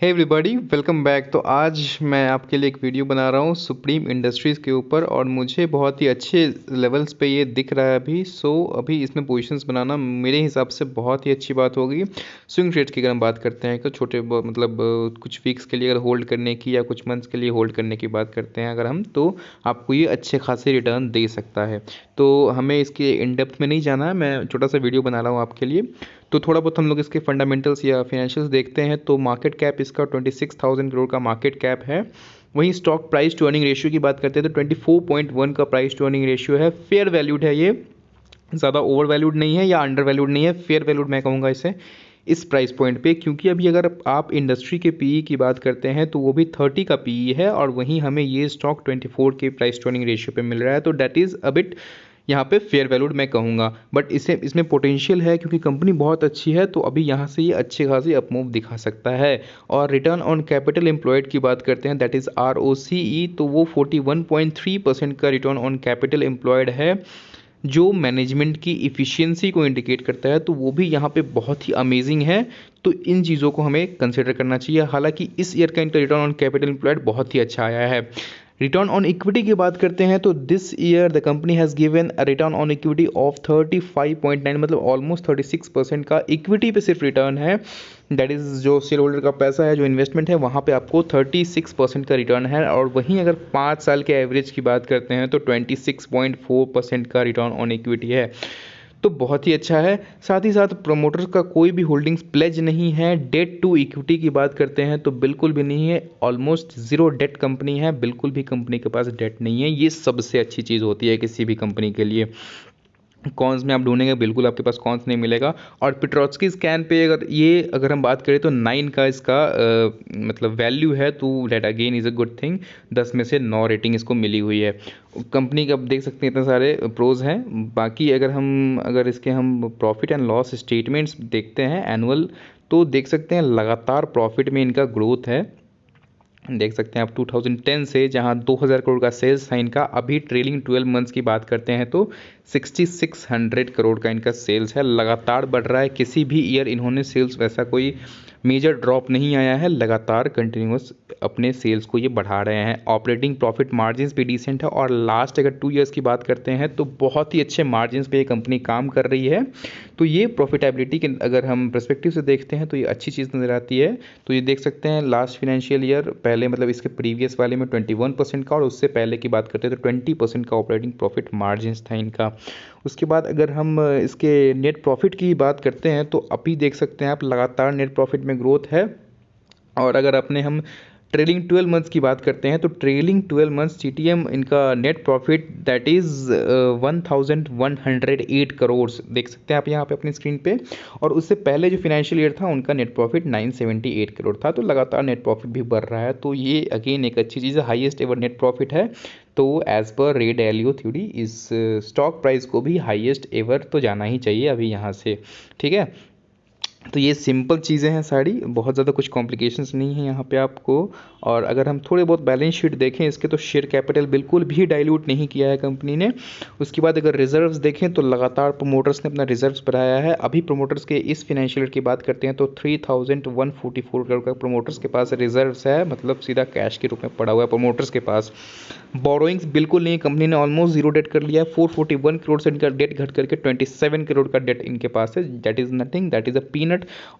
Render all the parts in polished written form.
Hey everybody, welcome back. तो आज मैं आपके लिए एक वीडियो बना रहा हूँ सुप्रीम इंडस्ट्रीज़ के ऊपर और मुझे बहुत ही अच्छे लेवल्स पे ये दिख रहा है अभी। अभी इसमें पोजीशंस बनाना मेरे हिसाब से बहुत ही अच्छी बात होगी। स्विंग ट्रेड्स की अगर हम बात करते हैं तो कुछ वीक्स के लिए अगर होल्ड करने की या कुछ मंथ्स के लिए होल्ड करने की बात करते हैं अगर हम, तो आपको ये अच्छे खासे रिटर्न दे सकता है। तो हमें इसके इन डेप्थ में नहीं जाना है, मैं छोटा सा वीडियो बना रहा हूँ आपके लिए। तो थोड़ा बहुत हम लोग इसके फंडामेंटल्स या फाइनेंशियल्स देखते हैं। तो मार्केट कैप इसका 26,000 करोड़ का मार्केट कैप है। वहीं stock price to earning ratio की बात करते हैं तो 24.1 का प्राइस टू अर्निंग रेशियो है। फेयर वैल्यूड है ये, ज़्यादा ओवर वैल्यूड नहीं है या अंडर वैल्यूड नहीं है, फेयर वैल्यूड मैं कहूँगा इसे इस प्राइस पॉइंट पे। क्योंकि अभी अगर आप इंडस्ट्री के पीई की बात करते हैं तो वो भी 30 का पीई है और वहीं हमें ये स्टॉक 24 के प्राइस टू अर्निंग रेशियो पे मिल रहा है। तो डैट इज़ अ बिट यहाँ पे फेयर वैल्यूड मैं कहूँगा, बट इसमें पोटेंशियल है क्योंकि कंपनी बहुत अच्छी है। तो अभी यहाँ से ये अच्छे खासी अपमूव दिखा सकता है। और रिटर्न ऑन कैपिटल एम्प्लॉयड की बात करते हैं, दैट इज़ ROCE, तो वो 41.3% का रिटर्न ऑन कैपिटल एम्प्लॉयड है, जो मैनेजमेंट की इफ़िशियंसी को इंडिकेट करता है। तो वो भी यहाँ पे बहुत ही अमेजिंग है। तो इन चीज़ों को हमें कंसिडर करना चाहिए। हालांकि इस ईयर का इनका रिटर्न ऑन कैपिटल एम्प्लॉयड बहुत ही अच्छा आया है। रिटर्न ऑन इक्विटी की बात करते हैं तो this year the company has given a return on equity of 35.9, मतलब ऑलमोस्ट 36% का इक्विटी पे सिर्फ रिटर्न है। दैट इज़ जो शेयर होल्डर का पैसा है, जो इन्वेस्टमेंट है, वहाँ पे आपको 36% का रिटर्न है। और वहीं अगर 5 साल के एवरेज की बात करते हैं तो 26.4% का रिटर्न ऑन इक्विटी है। तो बहुत ही अच्छा है। साथ ही साथ प्रोमोटर्स का कोई भी होल्डिंग्स प्लेज नहीं है। डेट टू इक्विटी की बात करते हैं तो बिल्कुल भी नहीं है, ऑलमोस्ट ज़ीरो डेट कंपनी है, बिल्कुल भी कंपनी के पास डेट नहीं है। ये सबसे अच्छी चीज़ होती है किसी भी कंपनी के लिए। कॉन्स में आप ढूंढेंगे, बिल्कुल आपके पास कॉन्स नहीं मिलेगा। और पेट्रोत्स्की स्कैन पे अगर हम बात करें तो 9 का इसका मतलब वैल्यू है, तो debt again is a good thing. 10 में से 9 रेटिंग इसको मिली हुई है। कंपनी का आप देख सकते हैं इतने सारे प्रोज हैं। बाकी अगर इसके हम प्रॉफिट एंड लॉस स्टेटमेंट्स देखते हैं एनुअल, तो देख सकते हैं लगातार प्रॉफिट में इनका ग्रोथ है। देख सकते हैं आप 2010 से जहां 2000 करोड़ का सेल्स था इनका, अभी ट्रेलिंग 12 मंथ्स की बात करते हैं तो 6600 करोड़ का इनका सेल्स है। लगातार बढ़ रहा है, किसी भी ईयर इन्होंने सेल्स वैसा कोई मेजर ड्रॉप नहीं आया है, लगातार कंटिन्यूस अपने सेल्स को ये बढ़ा रहे हैं। ऑपरेटिंग प्रॉफिट मार्जिन्स भी डिसेंट है और लास्ट अगर 2 ईयर्स की बात करते हैं तो बहुत ही अच्छे मार्जिन्स पे ये कंपनी काम कर रही है। तो ये प्रॉफिटेबिलिटी के अगर हम पर्सपेक्टिव से देखते हैं तो ये अच्छी चीज़ नज़र आती है। तो ये देख सकते हैं लास्ट फाइनेंशियल ईयर पहले, मतलब इसके प्रीवियस वाले में 21% का, और उससे पहले की बात करते हैं तो 20% का ऑपरेटिंग प्रॉफिट मार्जिन्स था इनका। उसके बाद अगर हम इसके नेट प्रॉफिट की बात करते हैं तो अभी देख सकते हैं आप लगातार नेट प्रॉफिट में ग्रोथ है। और अगर अपने हम ट्रेलिंग 12 मंथ्स की बात करते हैं तो ट्रेलिंग 12 मंथ्स TTM इनका net profit that is 1108 crore देख सकते हैं आप यहाँ पे अपनी स्क्रीन पे। और उससे पहले जो फाइनेंशियल ईयर था उनका नेट प्रॉफिट 978 करोड़ था। तो लगातार नेट प्रॉफिट भी बढ़ रहा है, तो ये अगेन एक अच्छी चीज़ है, हाईएस्ट एवर नेट प्रॉफिट है। तो एज़ पर रे डैलियो थ्योरी इस स्टॉक प्राइस को भी हाईएस्ट एवर तो जाना ही चाहिए अभी यहाँ से, ठीक है। तो ये सिंपल चीज़ें हैं सारी, बहुत ज़्यादा कुछ कॉम्प्लिकेशंस नहीं है यहाँ पे आपको। और अगर हम थोड़े बहुत बैलेंस शीट देखें इसके, तो शेयर कैपिटल बिल्कुल भी डाइल्यूट नहीं किया है कंपनी ने। उसके बाद अगर रिजर्व्स देखें तो लगातार प्रोमोटर्स ने अपना रिजर्व्स बढ़ाया है। अभी प्रोमोटर्स के इस फाइनेंशियल ईयर की बात करते हैं तो 3144 करोड़ का प्रोमोटर्स के पास रिजर्व्स है, मतलब सीधा कैश के रूप में पड़ा हुआ है प्रोमोटर्स के पास। बोरोइंग्स बिल्कुल नहीं, कंपनी ने ऑलमोस्ट जीरो डेट कर लिया है। 441 करोड़ से इनका डेट घट करके 27 करोड़ का डेट इनके पास है। That is nothing, that is a peanut.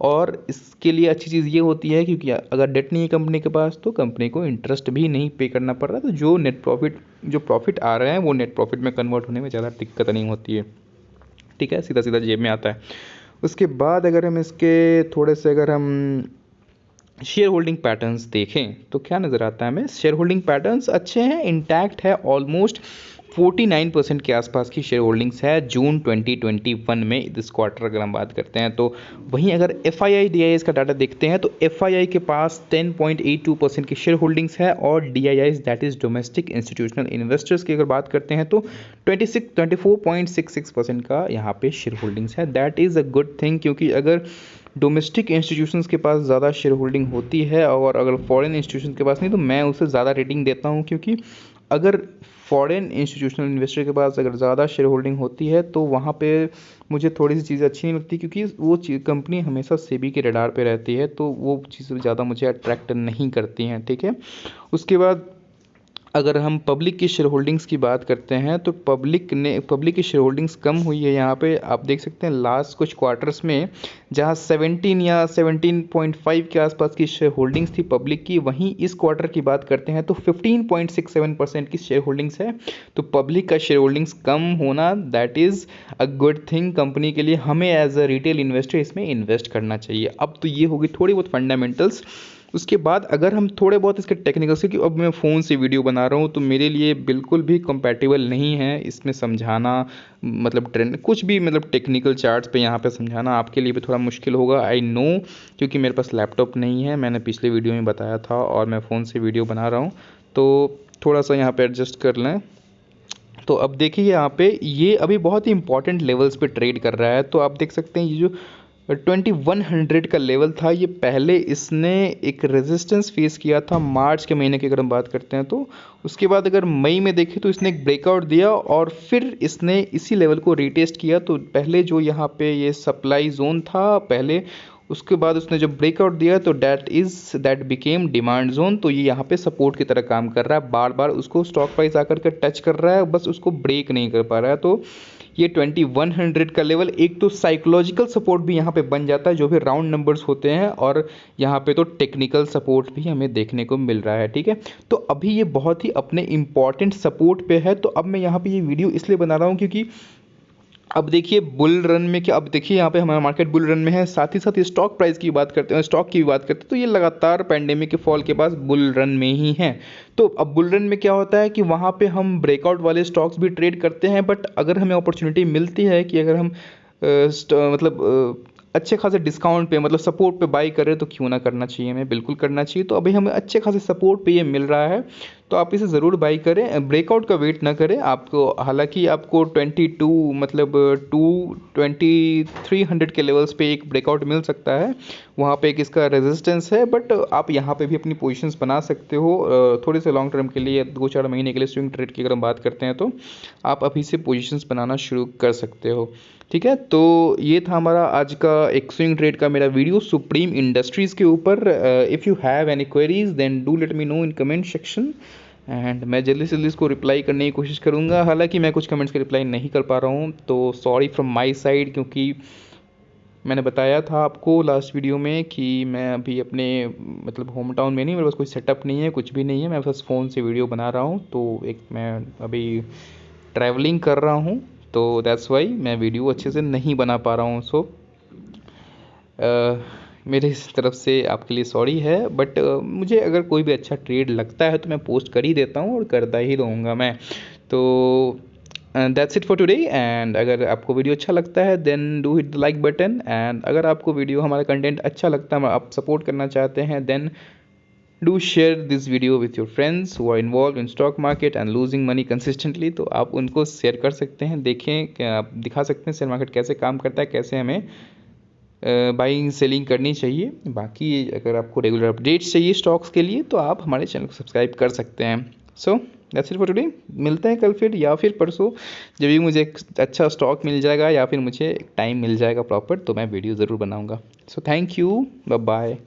और इसके लिए अच्छी चीज़ ये होती है क्योंकि अगर डेट नहीं है कंपनी के पास तो कंपनी को इंटरेस्ट भी नहीं पे करना पड़ रहा। तो जो प्रॉफिट आ रहे हैं वो नेट प्रॉफिट में कन्वर्ट होने में ज़्यादा दिक्कत नहीं होती है, ठीक है, सीधा सीधा जेब में आता है। उसके बाद अगर हम इसके थोड़े से अगर हम शेयर होल्डिंग पैटर्न्स देखें तो क्या नज़र आता है हमें, शेयर होल्डिंग पैटर्न्स अच्छे हैं, इंटैक्ट है। ऑलमोस्ट 49% के आसपास की शेयर होल्डिंग्स है जून 2021 में इस क्वार्टर अगर हम बात करते हैं तो। वहीं अगर FII DIIs का डाटा देखते हैं तो FII के पास 10.82% की शेयर होल्डिंग्स है और DIIs that is domestic institutional investors की अगर बात करते हैं तो 24.66% का यहाँ पे शेयर होल्डिंग्स है। That is a good thing, क्योंकि अगर डोमेस्टिक इंस्टीट्यूशंस के पास ज़्यादा शेयर होल्डिंग होती है और अगर फॉरेन इंस्टीट्यूशन के पास नहीं, तो मैं उसे ज़्यादा रेटिंग देता हूँ। क्योंकि अगर फॉरेन इंस्टीट्यूशनल इन्वेस्टर के पास अगर ज़्यादा शेयर होल्डिंग होती है तो वहाँ पे मुझे थोड़ी सी चीज़ें अच्छी नहीं लगती, क्योंकि वो कंपनी हमेशा सेबी के रडार पे रहती है, तो वो चीज़ें ज़्यादा मुझे अट्रैक्ट नहीं करती हैं। ठीक है, उसके बाद अगर हम पब्लिक की शेयर होल्डिंग्स की बात करते हैं तो पब्लिक की शेयर होल्डिंग्स कम हुई है। यहाँ पे आप देख सकते हैं लास्ट कुछ क्वार्टर्स में जहाँ 17 या 17.5 के आसपास की शेयर होल्डिंग्स थी पब्लिक की, वहीं इस क्वार्टर की बात करते हैं तो 15.67% की शेयर होल्डिंग्स है। तो पब्लिक का शेयर होल्डिंग्स कम होना that is a good thing company के लिए। हमें एज अ रिटेल इन्वेस्टर इसमें इन्वेस्ट करना चाहिए। अब तो ये होगी थोड़ी बहुत फंडामेंटल्स। उसके बाद अगर हम थोड़े बहुत इसके टेक्निकल्स, क्योंकि अब मैं फ़ोन से वीडियो बना रहा हूँ तो मेरे लिए बिल्कुल भी कंपैटिबल नहीं है इसमें समझाना, मतलब ट्रेंड कुछ भी, मतलब टेक्निकल चार्ट्स पे यहाँ पे समझाना आपके लिए भी थोड़ा मुश्किल होगा, आई नो, क्योंकि मेरे पास लैपटॉप नहीं है, मैंने पिछले वीडियो में बताया था, और मैं फ़ोन से वीडियो बना रहा हूँ, तो थोड़ा सा यहाँ पे एडजस्ट कर लें। तो अब देखिए यहाँ पे ये अभी बहुत ही इंपॉर्टेंट लेवल्स पे ट्रेड कर रहा है। तो आप देख सकते हैं ये जो 2100 का लेवल था, ये पहले इसने एक रेजिस्टेंस फेस किया था मार्च के महीने की अगर हम बात करते हैं तो। उसके बाद अगर मई में देखें तो इसने एक ब्रेकआउट दिया और फिर इसने इसी लेवल को रीटेस्ट किया। तो पहले जो यहाँ पे ये सप्लाई जोन था पहले, उसके बाद उसने जब ब्रेकआउट दिया तो दैट बिकेम डिमांड जोन। तो ये यहाँ पे सपोर्ट की तरह काम कर रहा है, बार बार उसको स्टॉक प्राइस आकर के टच कर रहा है, बस उसको ब्रेक नहीं कर पा रहा है। तो ये 2100 का लेवल एक तो साइकोलॉजिकल सपोर्ट भी यहाँ पे बन जाता है, जो भी राउंड नंबर्स होते हैं, और यहाँ पे तो टेक्निकल सपोर्ट भी हमें देखने को मिल रहा है। ठीक है, तो अभी ये बहुत ही अपने इंपॉर्टेंट सपोर्ट पे है। तो अब मैं यहाँ पे ये वीडियो इसलिए बना रहा हूँ क्योंकि अब देखिए बुल रन में क्या, अब देखिए यहाँ पे हमारा मार्केट बुल रन में है, साथ ही साथ स्टॉक प्राइस की बात करते हैं, स्टॉक की भी बात करते हैं, तो ये लगातार पैंडेमिक के फॉल के बाद बुल रन में ही है। तो अब बुल रन में क्या होता है कि वहाँ पे हम ब्रेकआउट वाले स्टॉक्स भी ट्रेड करते हैं, बट अगर हमें अपॉर्चुनिटी मिलती है कि अगर हम अच्छे खासे डिस्काउंट पे, मतलब सपोर्ट पे बाई करें, तो क्यों ना करना चाहिए, हमें बिल्कुल करना चाहिए। तो अभी हमें अच्छे खासे सपोर्ट पे ये मिल रहा है, तो आप इसे ज़रूर बाई करें, ब्रेकआउट का वेट ना करें। आपको हालांकि आपको 22 मतलब 2300 के लेवल्स पे एक ब्रेकआउट मिल सकता है, वहाँ पे एक इसका रेजिस्टेंस है, बट आप यहाँ पे भी अपनी पोजीशंस बना सकते हो थोड़े से लॉन्ग टर्म के लिए, 2-4 महीने के लिए स्विंग ट्रेड की अगर हम बात करते हैं तो आप अभी से पोजीशंस बनाना शुरू कर सकते हो। ठीक है, तो ये था हमारा आज का एक स्विंग ट्रेड का मेरा वीडियो सुप्रीम इंडस्ट्रीज़ के ऊपर। If you have any queries then do let me know in comment section, and मैं जल्दी से जल्दी इसको रिप्लाई करने की कोशिश करूँगा। हालांकि मैं कुछ कमेंट्स का रिप्लाई नहीं कर पा रहा हूँ, तो सॉरी फ्रॉम माय साइड, क्योंकि मैंने बताया था आपको लास्ट वीडियो में कि मैं अभी अपने मतलब होम टाउन में नहीं, मेरे पास कोई सेटअप नहीं है, कुछ भी नहीं है, मैं बस फ़ोन से वीडियो बना रहा हूँ। तो एक मैं अभी ट्रैवलिंग कर रहा हूँ, तो दैट्स वाई मैं वीडियो अच्छे से नहीं बना पा रहा हूँ। सो मेरे इस तरफ से आपके लिए सॉरी है, बट मुझे अगर कोई भी अच्छा ट्रेड लगता है तो मैं पोस्ट कर ही देता हूँ और करता ही रहूँगा मैं। तो that's it for today, and अगर आपको वीडियो अच्छा लगता है then do hit the like button, and अगर आपको वीडियो हमारा कंटेंट अच्छा लगता है, आप सपोर्ट करना चाहते हैं, then do share this video with your friends who are involve in stock market and losing money consistently. तो आप उनको शेयर कर सकते हैं, देखें, आप दिखा सकते हैं शेयर मार्केट कैसे काम करता है, कैसे हमें बाइंग सेलिंग करनी चाहिए। बाकी अगर आपको रेगुलर अपडेट्स चाहिए स्टॉक्स के लिए तो आप हमारे चैनल को सब्सक्राइब कर सकते हैं। So that's it for today, मिलते हैं कल फिर या फिर परसों, जब भी मुझे एक अच्छा स्टॉक मिल जाएगा या फिर मुझे टाइम मिल जाएगा प्रॉपर, तो मैं वीडियो ज़रूर बनाऊँगा। So thank you, bye bye.